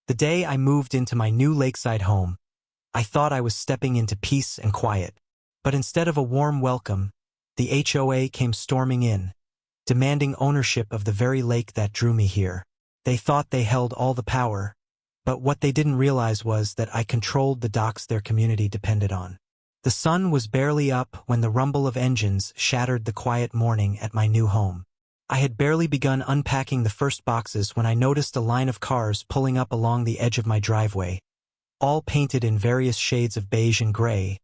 The day I moved into my new lakeside home, I thought I was stepping into peace and quiet. But instead of a warm welcome, the HOA came storming in, demanding ownership of the very lake that drew me here. They thought they held all the power, but what they didn't realize was that I controlled the docks their community depended on. The sun was barely up when the rumble of engines shattered the quiet morning at my new home. I had barely begun unpacking the first boxes when I noticed a line of cars pulling up along the edge of my driveway, all painted in various shades of beige and gray,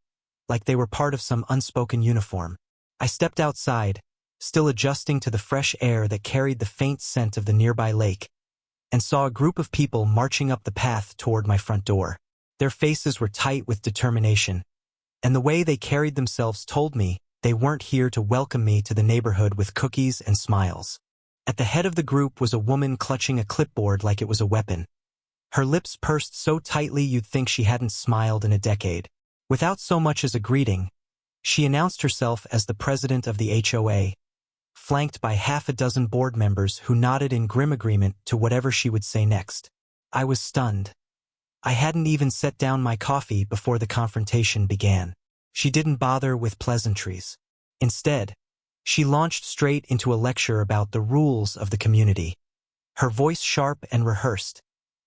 like they were part of some unspoken uniform. I stepped outside, still adjusting to the fresh air that carried the faint scent of the nearby lake, and saw a group of people marching up the path toward my front door. Their faces were tight with determination, and the way they carried themselves told me they weren't here to welcome me to the neighborhood with cookies and smiles. At the head of the group was a woman clutching a clipboard like it was a weapon. Her lips pursed so tightly you'd think she hadn't smiled in a decade. Without so much as a greeting, she announced herself as the president of the HOA, flanked by half a dozen board members who nodded in grim agreement to whatever she would say next. I was stunned. I hadn't even set down my coffee before the confrontation began. She didn't bother with pleasantries. Instead, she launched straight into a lecture about the rules of the community. Her voice sharp and rehearsed,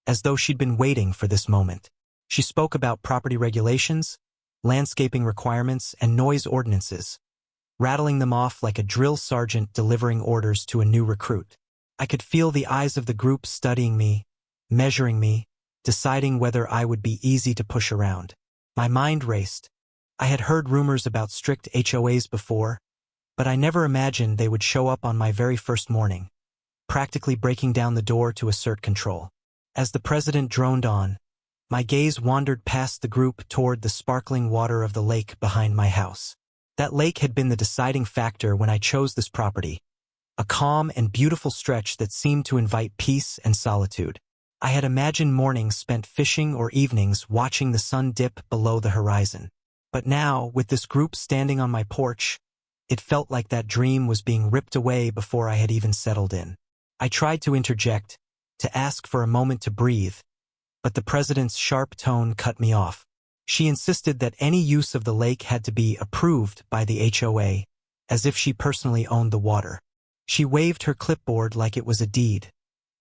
as though she'd been waiting for this moment. She spoke about property regulations, landscaping requirements, and noise ordinances, rattling them off like a drill sergeant delivering orders to a new recruit. I could feel the eyes of the group studying me, measuring me, deciding whether I would be easy to push around. My mind raced. I had heard rumors about strict HOAs before, but I never imagined they would show up on my very first morning, practically breaking down the door to assert control. As the president droned on, my gaze wandered past the group toward the sparkling water of the lake behind my house. That lake had been the deciding factor when I chose this property, a calm and beautiful stretch that seemed to invite peace and solitude. I had imagined mornings spent fishing or evenings watching the sun dip below the horizon. But now, with this group standing on my porch, it felt like that dream was being ripped away before I had even settled in. I tried to interject, to ask for a moment to breathe, but the president's sharp tone cut me off. She insisted that any use of the lake had to be approved by the HOA, as if she personally owned the water. She waved her clipboard like it was a deed,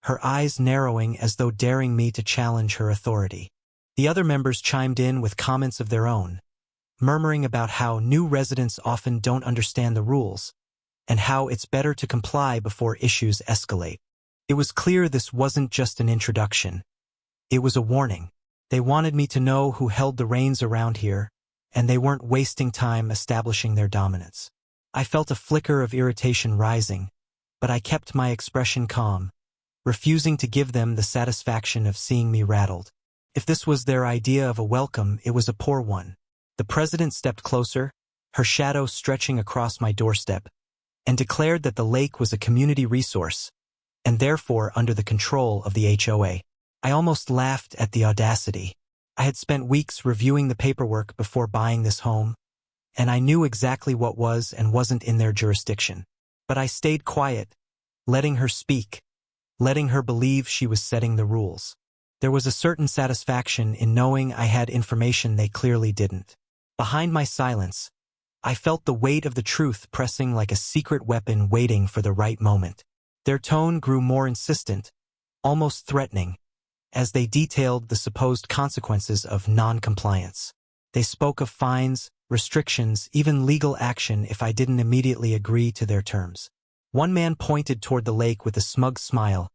her eyes narrowing as though daring me to challenge her authority. The other members chimed in with comments of their own, murmuring about how new residents often don't understand the rules, and how it's better to comply before issues escalate. It was clear this wasn't just an introduction. It was a warning. They wanted me to know who held the reins around here, and they weren't wasting time establishing their dominance. I felt a flicker of irritation rising, but I kept my expression calm, refusing to give them the satisfaction of seeing me rattled. If this was their idea of a welcome, it was a poor one. The president stepped closer, her shadow stretching across my doorstep, and declared that the lake was a community resource, and therefore under the control of the HOA. I almost laughed at the audacity. I had spent weeks reviewing the paperwork before buying this home, and I knew exactly what was and wasn't in their jurisdiction. But I stayed quiet, letting her speak, letting her believe she was setting the rules. There was a certain satisfaction in knowing I had information they clearly didn't. Behind my silence, I felt the weight of the truth pressing like a secret weapon waiting for the right moment. Their tone grew more insistent, almost threatening, as they detailed the supposed consequences of non-compliance. They spoke of fines, restrictions, even legal action if I didn't immediately agree to their terms. One man pointed toward the lake with a smug smile,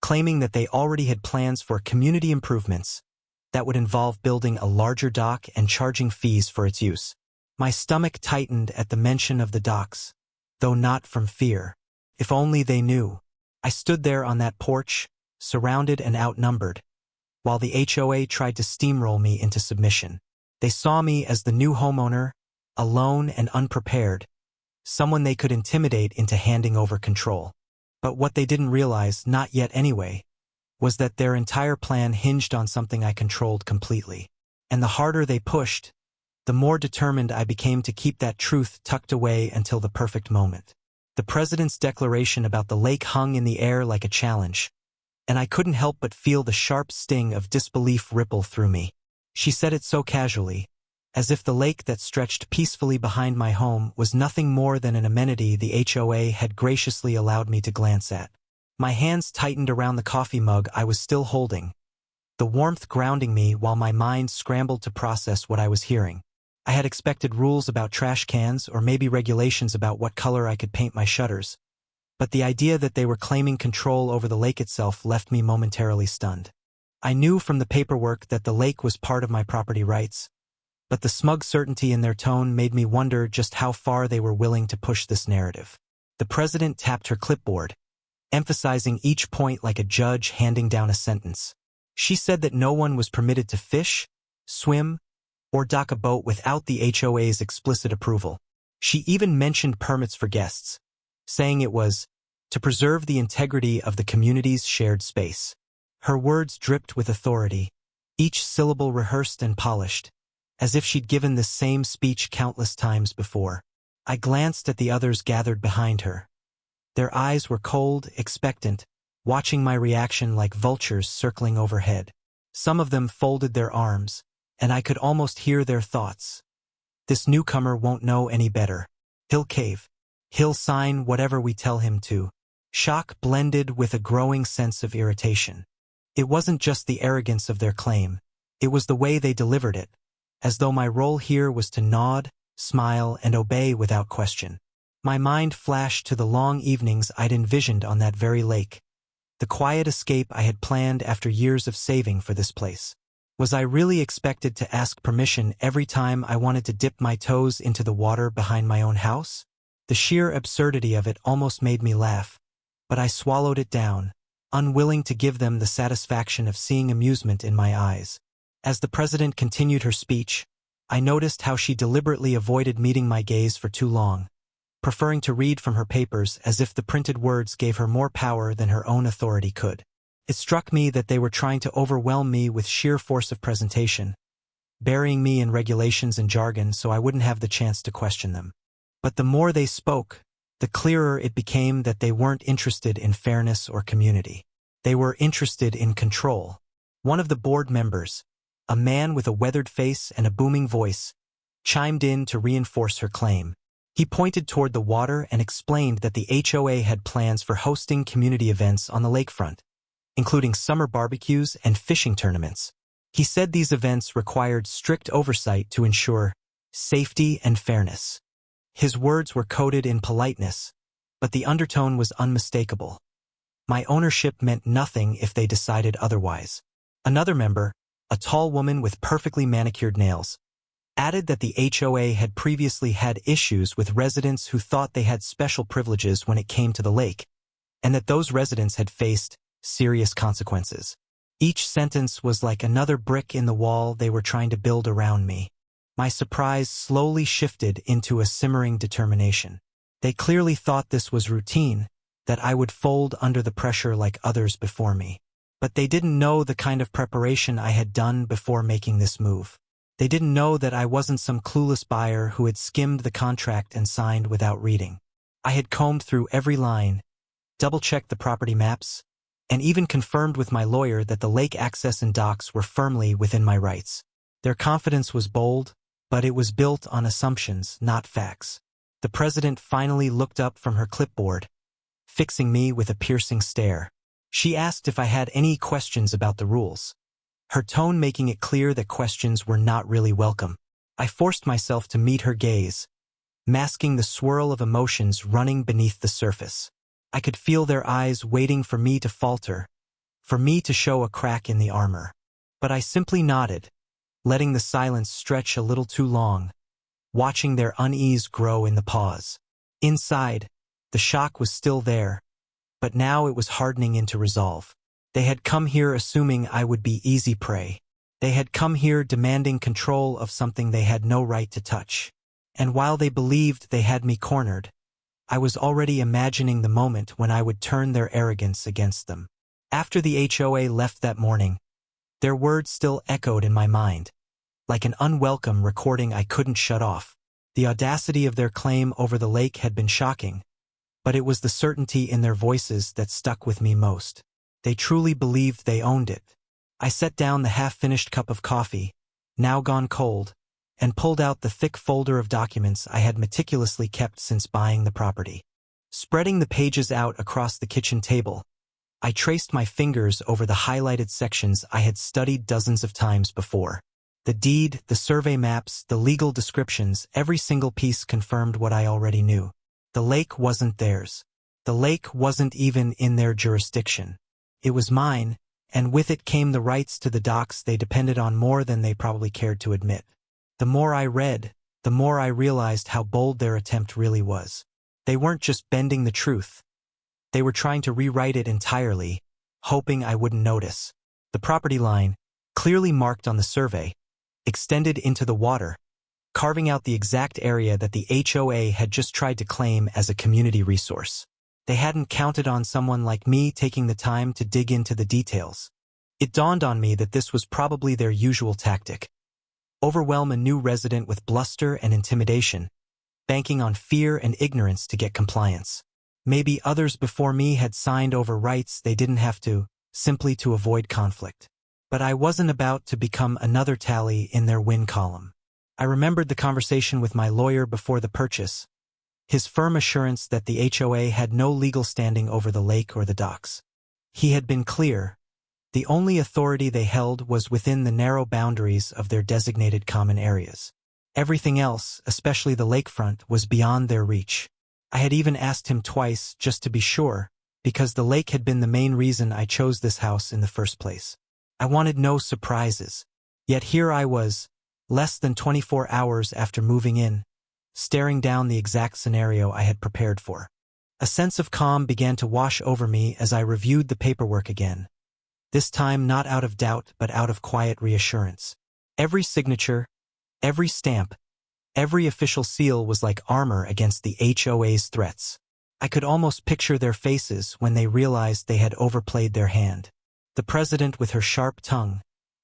claiming that they already had plans for community improvements that would involve building a larger dock and charging fees for its use. My stomach tightened at the mention of the docks, though not from fear. If only they knew. I stood there on that porch, surrounded and outnumbered, while the HOA tried to steamroll me into submission. They saw me as the new homeowner, alone and unprepared, someone they could intimidate into handing over control. But what they didn't realize, not yet anyway, was that their entire plan hinged on something I controlled completely. And the harder they pushed, the more determined I became to keep that truth tucked away until the perfect moment. The president's declaration about the lake hung in the air like a challenge, and I couldn't help but feel the sharp sting of disbelief ripple through me. She said it so casually, as if the lake that stretched peacefully behind my home was nothing more than an amenity the HOA had graciously allowed me to glance at. My hands tightened around the coffee mug I was still holding, the warmth grounding me while my mind scrambled to process what I was hearing. I had expected rules about trash cans or maybe regulations about what color I could paint my shutters, but the idea that they were claiming control over the lake itself left me momentarily stunned. I knew from the paperwork that the lake was part of my property rights, but the smug certainty in their tone made me wonder just how far they were willing to push this narrative. The president tapped her clipboard, emphasizing each point like a judge handing down a sentence. She said that no one was permitted to fish, swim, or dock a boat without the HOA's explicit approval. She even mentioned permits for guests, saying it was to preserve the integrity of the community's shared space. Her words dripped with authority, each syllable rehearsed and polished, as if she'd given this same speech countless times before. I glanced at the others gathered behind her. Their eyes were cold, expectant, watching my reaction like vultures circling overhead. Some of them folded their arms, and I could almost hear their thoughts. This newcomer won't know any better. He'll cave. He'll sign whatever we tell him to. Shock blended with a growing sense of irritation. It wasn't just the arrogance of their claim. It was the way they delivered it, as though my role here was to nod, smile, and obey without question. My mind flashed to the long evenings I'd envisioned on that very lake, the quiet escape I had planned after years of saving for this place. Was I really expected to ask permission every time I wanted to dip my toes into the water behind my own house? The sheer absurdity of it almost made me laugh, but I swallowed it down, unwilling to give them the satisfaction of seeing amusement in my eyes. As the president continued her speech, I noticed how she deliberately avoided meeting my gaze for too long, preferring to read from her papers as if the printed words gave her more power than her own authority could. It struck me that they were trying to overwhelm me with sheer force of presentation, burying me in regulations and jargon so I wouldn't have the chance to question them. But the more they spoke, the clearer it became that they weren't interested in fairness or community. They were interested in control. One of the board members, a man with a weathered face and a booming voice, chimed in to reinforce her claim. He pointed toward the water and explained that the HOA had plans for hosting community events on the lakefront, including summer barbecues and fishing tournaments. He said these events required strict oversight to ensure safety and fairness. His words were coded in politeness, but the undertone was unmistakable. My ownership meant nothing if they decided otherwise. Another member, a tall woman with perfectly manicured nails, added that the HOA had previously had issues with residents who thought they had special privileges when it came to the lake, and that those residents had faced serious consequences. Each sentence was like another brick in the wall they were trying to build around me. My surprise slowly shifted into a simmering determination. They clearly thought this was routine, that I would fold under the pressure like others before me. But they didn't know the kind of preparation I had done before making this move. They didn't know that I wasn't some clueless buyer who had skimmed the contract and signed without reading. I had combed through every line, double-checked the property maps, and even confirmed with my lawyer that the lake access and docks were firmly within my rights. Their confidence was bold, but it was built on assumptions, not facts. The president finally looked up from her clipboard, fixing me with a piercing stare. She asked if I had any questions about the rules, her tone making it clear that questions were not really welcome. I forced myself to meet her gaze, masking the swirl of emotions running beneath the surface. I could feel their eyes waiting for me to falter, for me to show a crack in the armor. But I simply nodded, letting the silence stretch a little too long, watching their unease grow in the pause. Inside, the shock was still there, but now it was hardening into resolve. They had come here assuming I would be easy prey. They had come here demanding control of something they had no right to touch. And while they believed they had me cornered, I was already imagining the moment when I would turn their arrogance against them. After the HOA left that morning, their words still echoed in my mind, like an unwelcome recording I couldn't shut off. The audacity of their claim over the lake had been shocking, but it was the certainty in their voices that stuck with me most. They truly believed they owned it. I set down the half-finished cup of coffee, now gone cold, and pulled out the thick folder of documents I had meticulously kept since buying the property. Spreading the pages out across the kitchen table, I traced my fingers over the highlighted sections I had studied dozens of times before. The deed, the survey maps, the legal descriptions, every single piece confirmed what I already knew. The lake wasn't theirs. The lake wasn't even in their jurisdiction. It was mine, and with it came the rights to the docks they depended on more than they probably cared to admit. The more I read, the more I realized how bold their attempt really was. They weren't just bending the truth. They were trying to rewrite it entirely, hoping I wouldn't notice. The property line, clearly marked on the survey, extended into the water, carving out the exact area that the HOA had just tried to claim as a community resource. They hadn't counted on someone like me taking the time to dig into the details. It dawned on me that this was probably their usual tactic. Overwhelm a new resident with bluster and intimidation, banking on fear and ignorance to get compliance. Maybe others before me had signed over rights they didn't have to, simply to avoid conflict. But I wasn't about to become another tally in their win column. I remembered the conversation with my lawyer before the purchase, his firm assurance that the HOA had no legal standing over the lake or the docks. He had been clear. The only authority they held was within the narrow boundaries of their designated common areas. Everything else, especially the lakefront, was beyond their reach. I had even asked him twice just to be sure, because the lake had been the main reason I chose this house in the first place. I wanted no surprises. Yet here I was, less than 24 hours after moving in, staring down the exact scenario I had prepared for. A sense of calm began to wash over me as I reviewed the paperwork again. This time not out of doubt but out of quiet reassurance. Every signature, every stamp, every official seal was like armor against the HOA's threats. I could almost picture their faces when they realized they had overplayed their hand. The president with her sharp tongue,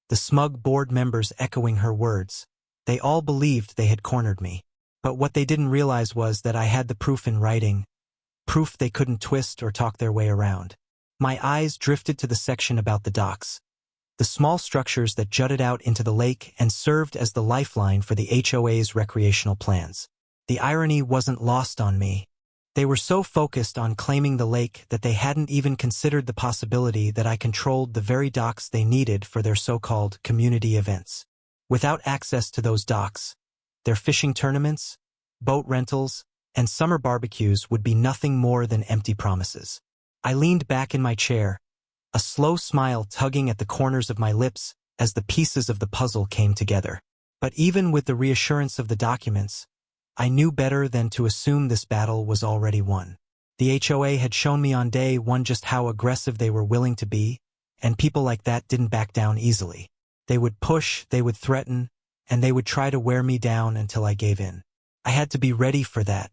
the smug board members echoing her words. They all believed they had cornered me. But what they didn't realize was that I had the proof in writing, proof they couldn't twist or talk their way around. My eyes drifted to the section about the docks, the small structures that jutted out into the lake and served as the lifeline for the HOA's recreational plans. The irony wasn't lost on me. They were so focused on claiming the lake that they hadn't even considered the possibility that I controlled the very docks they needed for their so-called community events. Without access to those docks, their fishing tournaments, boat rentals, and summer barbecues would be nothing more than empty promises. I leaned back in my chair, a slow smile tugging at the corners of my lips as the pieces of the puzzle came together. But even with the reassurance of the documents, I knew better than to assume this battle was already won. The HOA had shown me on day one just how aggressive they were willing to be, and people like that didn't back down easily. They would push, they would threaten, and they would try to wear me down until I gave in. I had to be ready for that,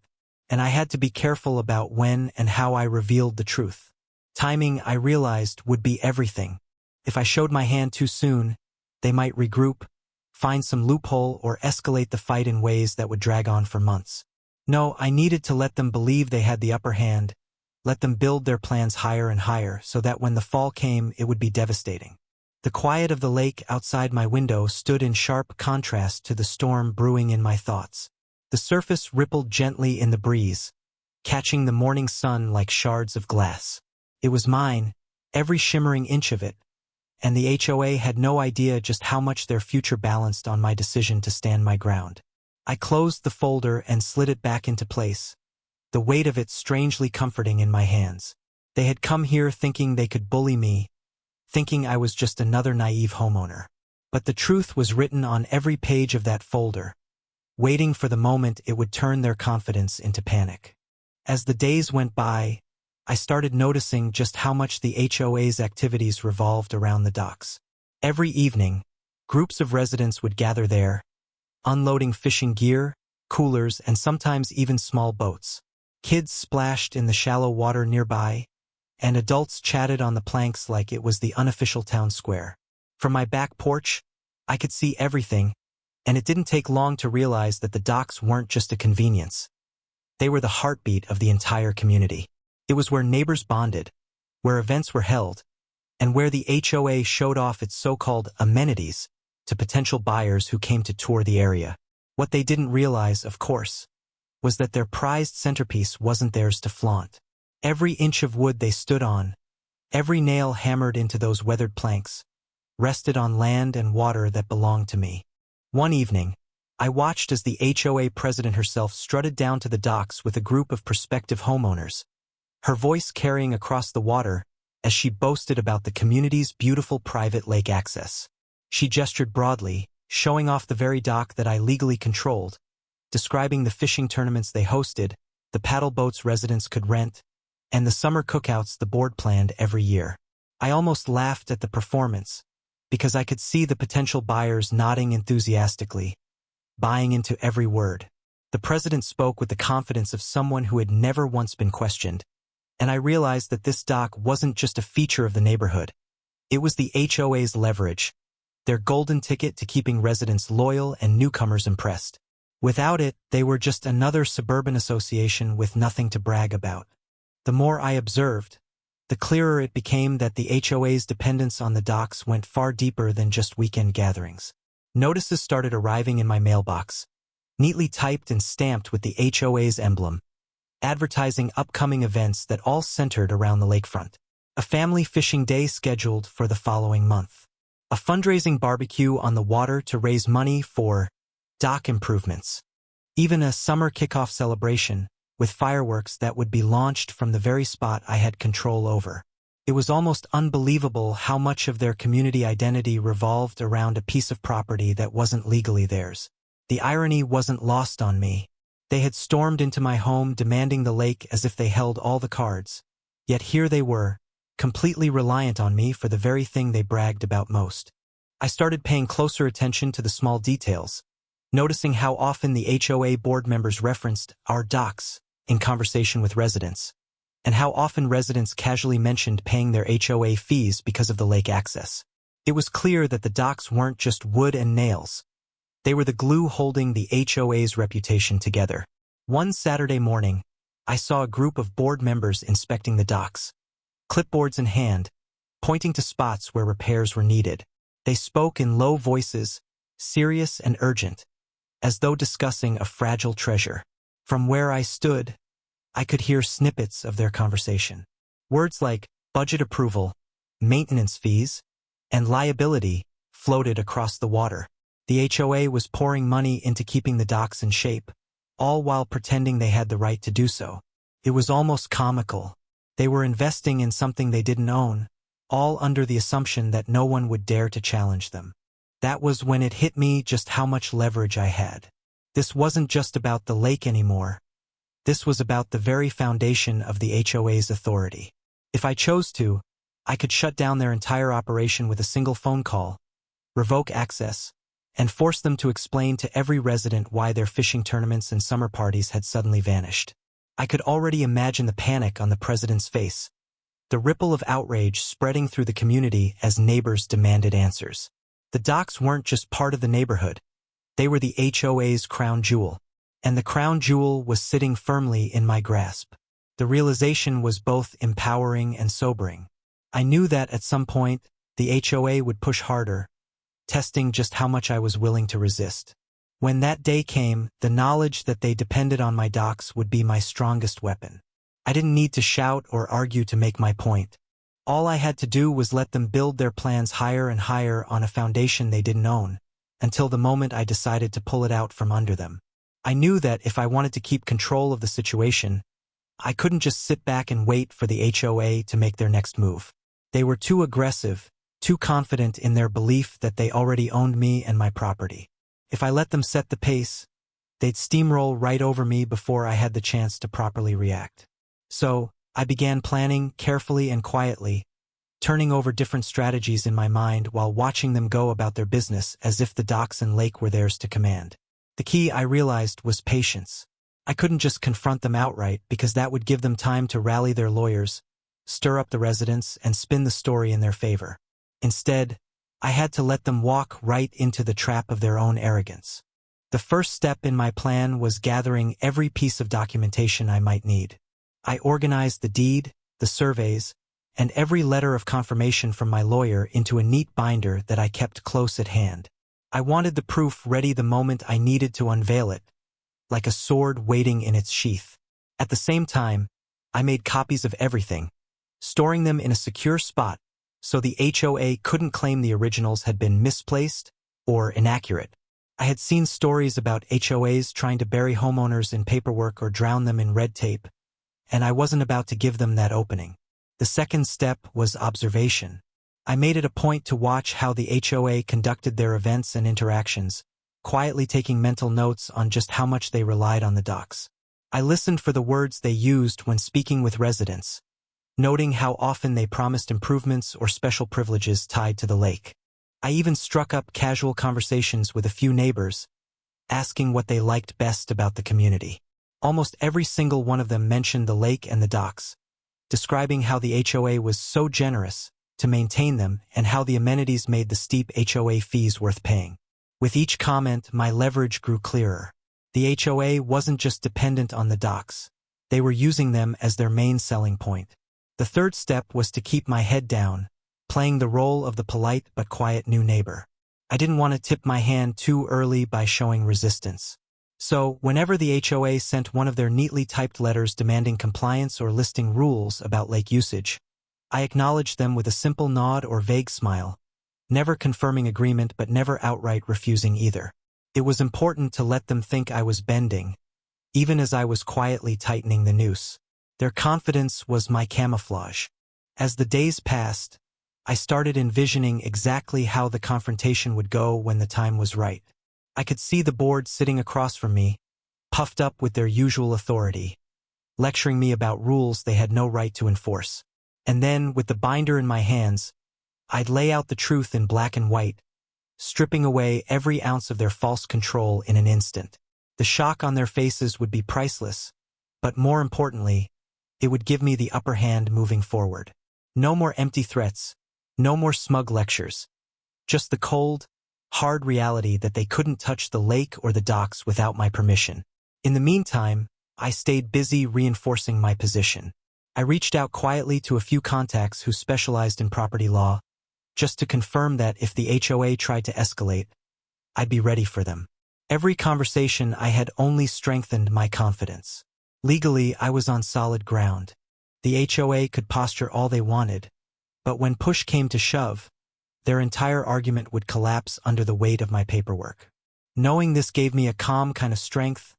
and I had to be careful about when and how I revealed the truth. Timing, I realized, would be everything. If I showed my hand too soon, they might regroup, find some loophole, or escalate the fight in ways that would drag on for months. No, I needed to let them believe they had the upper hand, let them build their plans higher and higher so that when the fall came, it would be devastating. The quiet of the lake outside my window stood in sharp contrast to the storm brewing in my thoughts. The surface rippled gently in the breeze, catching the morning sun like shards of glass. It was mine, every shimmering inch of it, and the HOA had no idea just how much their future balanced on my decision to stand my ground. I closed the folder and slid it back into place, the weight of it strangely comforting in my hands. They had come here thinking they could bully me, thinking I was just another naive homeowner. But the truth was written on every page of that folder, waiting for the moment it would turn their confidence into panic. As the days went by, I started noticing just how much the HOA's activities revolved around the docks. Every evening, groups of residents would gather there, unloading fishing gear, coolers, and sometimes even small boats. Kids splashed in the shallow water nearby, and adults chatted on the planks like it was the unofficial town square. From my back porch, I could see everything, and it didn't take long to realize that the docks weren't just a convenience. They were the heartbeat of the entire community. It was where neighbors bonded, where events were held, and where the HOA showed off its so-called amenities to potential buyers who came to tour the area. What they didn't realize, of course, was that their prized centerpiece wasn't theirs to flaunt. Every inch of wood they stood on, every nail hammered into those weathered planks, rested on land and water that belonged to me. One evening, I watched as the HOA president herself strutted down to the docks with a group of prospective homeowners, her voice carrying across the water as she boasted about the community's beautiful private lake access. She gestured broadly, showing off the very dock that I legally controlled, describing the fishing tournaments they hosted, the paddle boats residents could rent, and the summer cookouts the board planned every year. I almost laughed at the performance, because I could see the potential buyers nodding enthusiastically, buying into every word. The president spoke with the confidence of someone who had never once been questioned, and I realized that this dock wasn't just a feature of the neighborhood. It was the HOA's leverage, their golden ticket to keeping residents loyal and newcomers impressed. Without it, they were just another suburban association with nothing to brag about. The more I observed, the clearer it became that the HOA's dependence on the docks went far deeper than just weekend gatherings. Notices started arriving in my mailbox, neatly typed and stamped with the HOA's emblem, advertising upcoming events that all centered around the lakefront. A family fishing day scheduled for the following month. A fundraising barbecue on the water to raise money for dock improvements. Even a summer kickoff celebration with fireworks that would be launched from the very spot I had control over. It was almost unbelievable how much of their community identity revolved around a piece of property that wasn't legally theirs. The irony wasn't lost on me. They had stormed into my home demanding the lake as if they held all the cards. Yet here they were, completely reliant on me for the very thing they bragged about most. I started paying closer attention to the small details, noticing how often the HOA board members referenced our docks in conversation with residents, and how often residents casually mentioned paying their HOA fees because of the lake access. It was clear that the docks weren't just wood and nails. They were the glue holding the HOA's reputation together. One Saturday morning, I saw a group of board members inspecting the docks, clipboards in hand, pointing to spots where repairs were needed. They spoke in low voices, serious and urgent, as though discussing a fragile treasure. From where I stood, I could hear snippets of their conversation. Words like budget approval, maintenance fees, and liability floated across the water. The HOA was pouring money into keeping the docks in shape, all while pretending they had the right to do so. It was almost comical. They were investing in something they didn't own, all under the assumption that no one would dare to challenge them. That was when it hit me just how much leverage I had. This wasn't just about the lake anymore. This was about the very foundation of the HOA's authority. If I chose to, I could shut down their entire operation with a single phone call, revoke access, and force them to explain to every resident why their fishing tournaments and summer parties had suddenly vanished. I could already imagine the panic on the president's face, the ripple of outrage spreading through the community as neighbors demanded answers. The docks weren't just part of the neighborhood. They were the HOA's crown jewel, and the crown jewel was sitting firmly in my grasp. The realization was both empowering and sobering. I knew that at some point, the HOA would push harder, testing just how much I was willing to resist. When that day came, the knowledge that they depended on my docks would be my strongest weapon. I didn't need to shout or argue to make my point. All I had to do was let them build their plans higher and higher on a foundation they didn't own, until the moment I decided to pull it out from under them. I knew that if I wanted to keep control of the situation, I couldn't just sit back and wait for the HOA to make their next move. They were too aggressive, too confident in their belief that they already owned me and my property. If I let them set the pace, they'd steamroll right over me before I had the chance to properly react. So, I began planning carefully and quietly, turning over different strategies in my mind while watching them go about their business as if the docks and lake were theirs to command. The key, I realized, was patience. I couldn't just confront them outright because that would give them time to rally their lawyers, stir up the residents, and spin the story in their favor. Instead, I had to let them walk right into the trap of their own arrogance. The first step in my plan was gathering every piece of documentation I might need. I organized the deed, the surveys, and every letter of confirmation from my lawyer into a neat binder that I kept close at hand. I wanted the proof ready the moment I needed to unveil it, like a sword waiting in its sheath. At the same time, I made copies of everything, storing them in a secure spot so the HOA couldn't claim the originals had been misplaced or inaccurate. I had seen stories about HOAs trying to bury homeowners in paperwork or drown them in red tape, and I wasn't about to give them that opening. The second step was observation. I made it a point to watch how the HOA conducted their events and interactions, quietly taking mental notes on just how much they relied on the docs. I listened for the words they used when speaking with residents, noting how often they promised improvements or special privileges tied to the lake. I even struck up casual conversations with a few neighbors, asking what they liked best about the community. Almost every single one of them mentioned the lake and the docks, describing how the HOA was so generous to maintain them and how the amenities made the steep HOA fees worth paying. With each comment, my leverage grew clearer. The HOA wasn't just dependent on the docks. They were using them as their main selling point. The third step was to keep my head down, playing the role of the polite but quiet new neighbor. I didn't want to tip my hand too early by showing resistance. So, whenever the HOA sent one of their neatly typed letters demanding compliance or listing rules about lake usage, I acknowledged them with a simple nod or vague smile, never confirming agreement but never outright refusing either. It was important to let them think I was bending, even as I was quietly tightening the noose. Their confidence was my camouflage. As the days passed, I started envisioning exactly how the confrontation would go when the time was right. I could see the board sitting across from me, puffed up with their usual authority, lecturing me about rules they had no right to enforce. And then, with the binder in my hands, I'd lay out the truth in black and white, stripping away every ounce of their false control in an instant. The shock on their faces would be priceless, but more importantly, it would give me the upper hand moving forward. No more empty threats, no more smug lectures, just the cold, hard reality that they couldn't touch the lake or the docks without my permission. In the meantime, I stayed busy reinforcing my position. I reached out quietly to a few contacts who specialized in property law, just to confirm that if the HOA tried to escalate, I'd be ready for them. Every conversation I had only strengthened my confidence. Legally, I was on solid ground. The HOA could posture all they wanted, but when push came to shove, their entire argument would collapse under the weight of my paperwork. Knowing this gave me a calm kind of strength,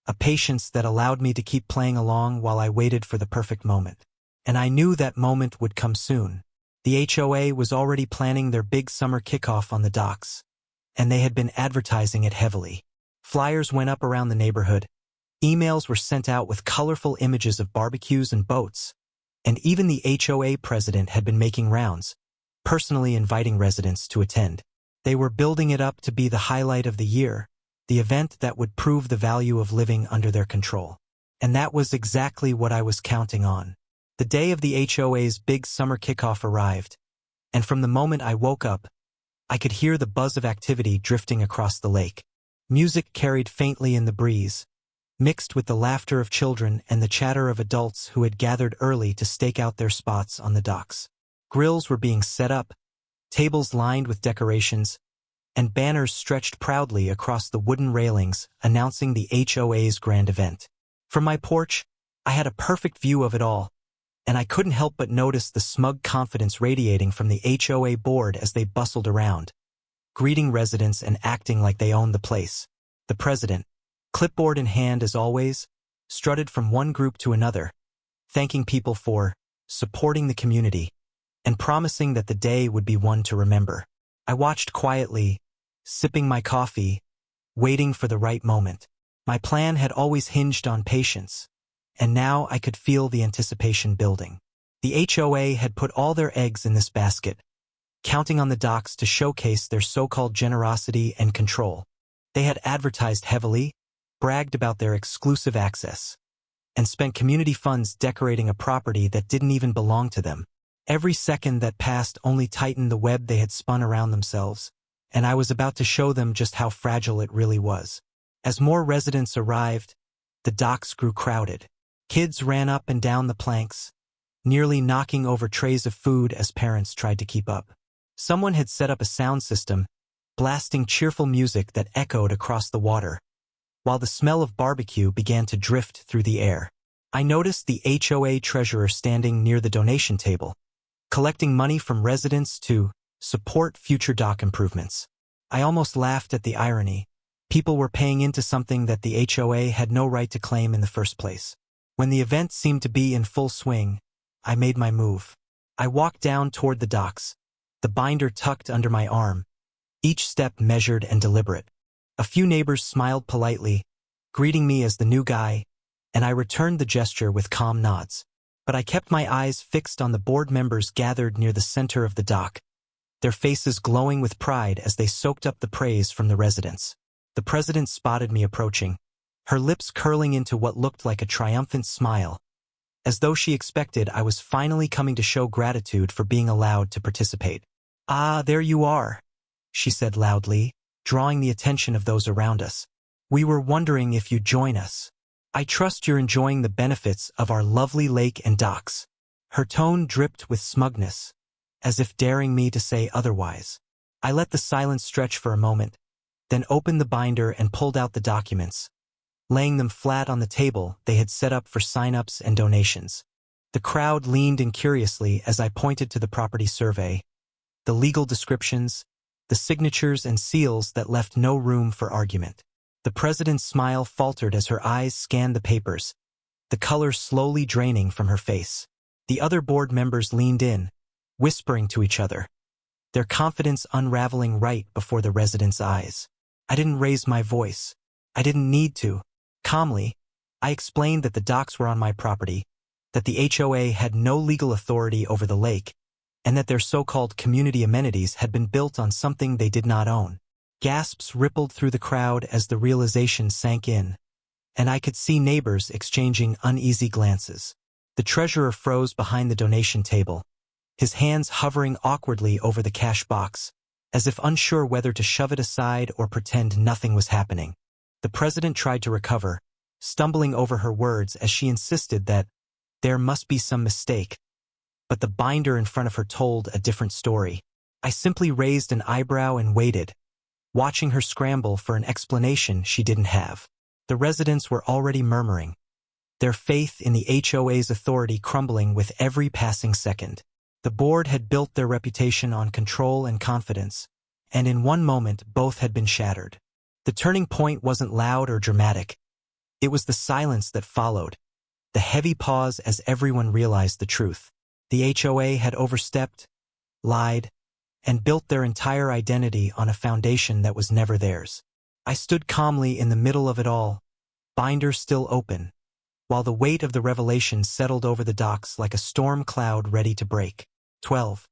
a patience that allowed me to keep playing along while I waited for the perfect moment. And I knew that moment would come soon. The HOA was already planning their big summer kickoff on the docks, and they had been advertising it heavily. Flyers went up around the neighborhood, emails were sent out with colorful images of barbecues and boats, and even the HOA president had been making rounds, personally inviting residents to attend. They were building it up to be the highlight of the year, the event that would prove the value of living under their control. And that was exactly what I was counting on. The day of the HOA's big summer kickoff arrived, and from the moment I woke up, I could hear the buzz of activity drifting across the lake. Music carried faintly in the breeze, mixed with the laughter of children and the chatter of adults who had gathered early to stake out their spots on the docks. Grills were being set up, tables lined with decorations, and banners stretched proudly across the wooden railings announcing the HOA's grand event. From my porch, I had a perfect view of it all, and I couldn't help but notice the smug confidence radiating from the HOA board as they bustled around, greeting residents and acting like they owned the place. The president, clipboard in hand as always, strutted from one group to another, thanking people for supporting the community and promising that the day would be one to remember. I watched quietly, sipping my coffee, waiting for the right moment. My plan had always hinged on patience, and now I could feel the anticipation building. The HOA had put all their eggs in this basket, counting on the docks to showcase their so-called generosity and control. They had advertised heavily, bragged about their exclusive access, and spent community funds decorating a property that didn't even belong to them. Every second that passed only tightened the web they had spun around themselves, and I was about to show them just how fragile it really was. As more residents arrived, the docks grew crowded. Kids ran up and down the planks, nearly knocking over trays of food as parents tried to keep up. Someone had set up a sound system, blasting cheerful music that echoed across the water, while the smell of barbecue began to drift through the air. I noticed the HOA treasurer standing near the donation table, collecting money from residents to support future dock improvements. I almost laughed at the irony. People were paying into something that the HOA had no right to claim in the first place. When the event seemed to be in full swing, I made my move. I walked down toward the docks, the binder tucked under my arm, each step measured and deliberate. A few neighbors smiled politely, greeting me as the new guy, and I returned the gesture with calm nods. But I kept my eyes fixed on the board members gathered near the center of the dock, their faces glowing with pride as they soaked up the praise from the residents. The president spotted me approaching, her lips curling into what looked like a triumphant smile, as though she expected I was finally coming to show gratitude for being allowed to participate. "Ah, there you are," she said loudly, drawing the attention of those around us. "We were wondering if you'd join us. I trust you're enjoying the benefits of our lovely lake and docks." Her tone dripped with smugness, as if daring me to say otherwise. I let the silence stretch for a moment, then opened the binder and pulled out the documents, laying them flat on the table they had set up for sign-ups and donations. The crowd leaned in curiously as I pointed to the property survey, the legal descriptions, the signatures and seals that left no room for argument. The president's smile faltered as her eyes scanned the papers, the color slowly draining from her face. The other board members leaned in, whispering to each other, their confidence unraveling right before the residents' eyes. I didn't raise my voice. I didn't need to. Calmly, I explained that the docks were on my property, that the HOA had no legal authority over the lake, and that their so-called community amenities had been built on something they did not own. Gasps rippled through the crowd as the realization sank in, and I could see neighbors exchanging uneasy glances. The treasurer froze behind the donation table, his hands hovering awkwardly over the cash box, as if unsure whether to shove it aside or pretend nothing was happening. The president tried to recover, stumbling over her words as she insisted that there must be some mistake, but the binder in front of her told a different story. I simply raised an eyebrow and waited, watching her scramble for an explanation she didn't have. The residents were already murmuring, their faith in the HOA's authority crumbling with every passing second. The board had built their reputation on control and confidence, and in one moment both had been shattered. The turning point wasn't loud or dramatic. It was the silence that followed, the heavy pause as everyone realized the truth. The HOA had overstepped, lied, and built their entire identity on a foundation that was never theirs. I stood calmly in the middle of it all, binder still open, while the weight of the revelation settled over the docks like a storm cloud ready to break. 12.